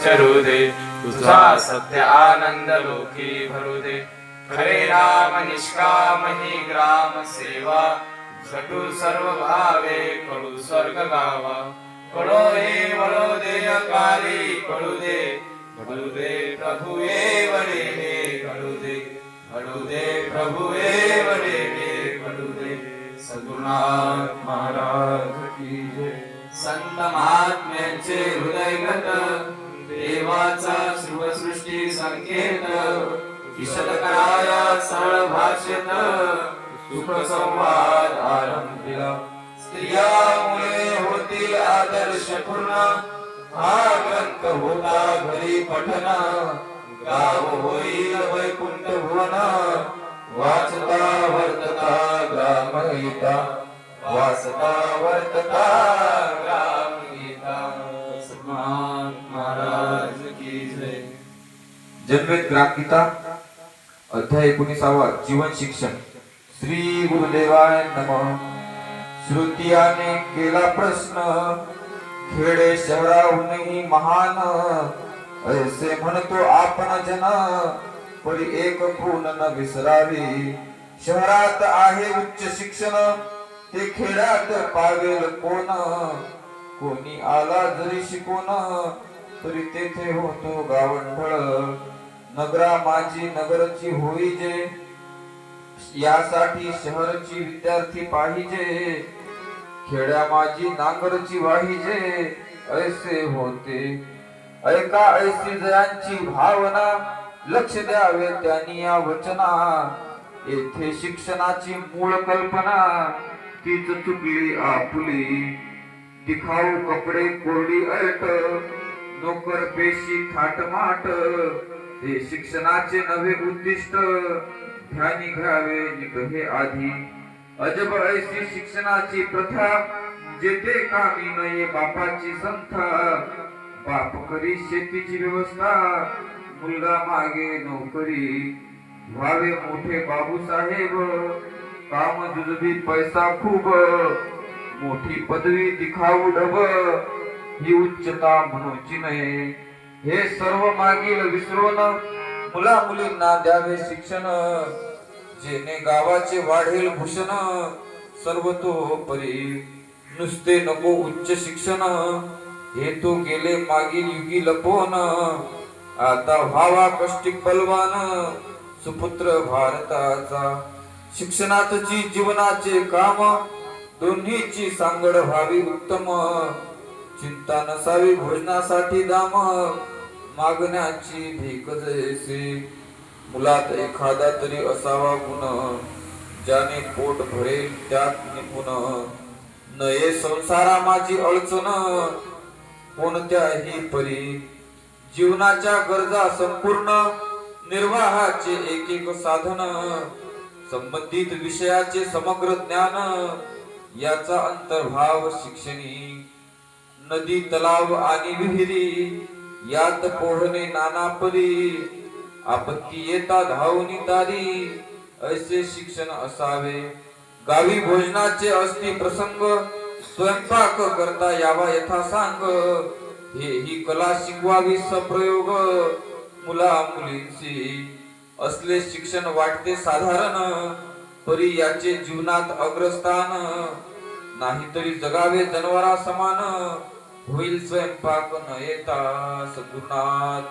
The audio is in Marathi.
चरू दे तुझा सत्य आनंद लोकी भरू दे खरे नाम निष्काम ही ग्राम सेवा झटू सर्व भावे कळू स्वर्ग गावा कळो हे वळो दे अकाली कळू दे प्रभु एव रे कळू दे प्रभु एव रे कळू दे सद्गुरुनाथ महाराज की जय। संत महात्म्यांचे हृदयगत देवाचा सृष्टी संकेत विशद कराया सरळ भाषेत सुख संवाद आरंभिला स्त्रियामुळे होतील आदर्श पूर्ण हा ग्रंथ होता घरी पठन गाव होईल वैकुंठ भुवन वाचता वर्तता ग्रामगीता वाचता वर्तता ग्रामगीता। महाराज की जय। जन्मवेद ग्रामगीता अध्याय 19 जीवन शिक्षण। श्री गुरुदेवाय नमः। श्रुतियाने केला प्रश्न खेडे शहराहूनही महान ऐसे म्हणतो आपण जन परी एक खून न विसरावी। शहरात आहे उच्च शिक्षण ते खेड्यात पावेल कोण कोणी आला जरी शिकून तरी तेथे होतो गावंढळ। नगरा माझी नगरची होई जे यासाठी शहरची विद्यार्थी पाहिजे खेड्या माझी नांगरची वाहिजे ऐसे होते। ऐका ऐसी जयांची भावना लक्ष द्यावे त्यांनी या वचना। येथे शिक्षणाची मूळ कल्पना तीच चुकली आपुली। दिखाऊ कपडे कोरडी अट नोकर पेशी थाटमाट हे शिक्षणाचे नवे उद्दिष्ट ध्यानी घ्यावे नीट हे आधी। अजब ऐसी शिक्षणाची प्रथा जेथे कामी नये बापाची संथा। बाप करी शेतीची व्यवस्था मुलगा मागे नोकरी व्हावे मोठे बाबूसाहेब काम जुजबी पैसा खूप मोठी पदवी दिखाऊ डब ही उच्चता म्हणूची नये। हे सर्व मागील विसरून मुला मुलींना द्यावे शिक्षण जेणे गावाचे वाढेल भूषण सर्वतोपरी नुसते नको उच्च शिक्षण हे तो गेले मागील युगी लपवून आता व्हावा कष्टिक बलवान सुपुत्र भारताचा। शिक्षणाची जीवनाचे काम दोन्हीची सांगड व्हावी उत्तम चिंता नसावी भोजनासाठी दाम मागण्याची भीक जैसे। मुलात एखादा तरी असावा गुण ज्याने पोट भरेल त्यात निपुण नये संसारा माझी अडचण कोणत्याही परी। जीवनाच्या गरजा संपूर्ण निर्वाहाचे एक एक साधन संबंधित विषयाचे समग्र ज्ञान याचा अंतर्भाव शिक्षणी। नदी तलाव आणि विहिरी यात पोहणे नाना परी आपत्ती येता धावणी तारी ऐसे शिक्षण असावे। गावी भोजनाचे असती प्रसंग स्वयंपाक करता यावा यथा सांग हे ही कला शिकवावी सप्रयोग मुला मुलींची। असले शिक्षण वाटते साधारण परी याचे जीवनात अग्रस्थान नाहीतरी जगावे जनावरा समान होईल स्वयंपाक न येता। सद्गुरुनाथ